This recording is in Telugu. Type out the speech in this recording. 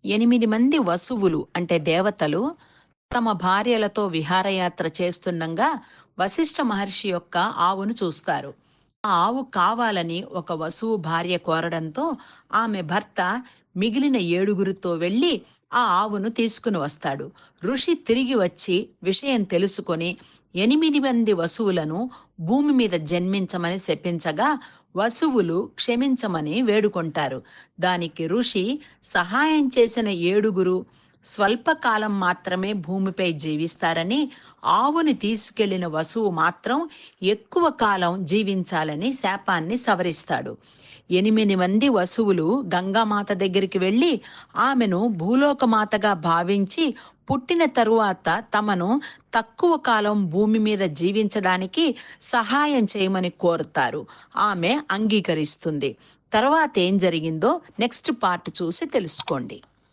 8 మంది వసువులు అంటే దేవతలు తమ భార్యలతో విహారయాత్ర చేస్తుండగా వశిష్ఠ మహర్షి యొక్క ఆవును చూస్తారు. ఆ ఆవు కావాలని ఒక వసువు భార్య కోరడంతో ఆమె భర్త మిగిలిన 7గురితో వెళ్లి ఆ ఆవును తీసుకుని వస్తాడు. ఋషి తిరిగి వచ్చి విషయం తెలుసుకొని 8 మంది వసువులను భూమి మీద జన్మించమని శపించగా వసువులు క్షమించమని వేడుకుంటారు. దానికి ఋషి సహాయం చేసిన 7గురు స్వల్పకాలం మాత్రమే భూమిపై జీవిస్తారని, ఆవుని తీసుకెళ్లిన వసువు మాత్రం ఎక్కువ కాలం జీవించాలని శాపాన్ని సవరిస్తాడు. 8 మంది వసువులు గంగామాత దగ్గరికి వెళ్లి ఆమెను భూలోకమాతగా భావించి పుట్టిన తరువాత తమను తక్కువ కాలం భూమి మీద జీవించడానికి సహాయం చేయమని కోరుతారు. ఆమె అంగీకరిస్తుంది. తర్వాత ఏం జరిగిందో నెక్స్ట్ పార్ట్ చూసి తెలుసుకోండి.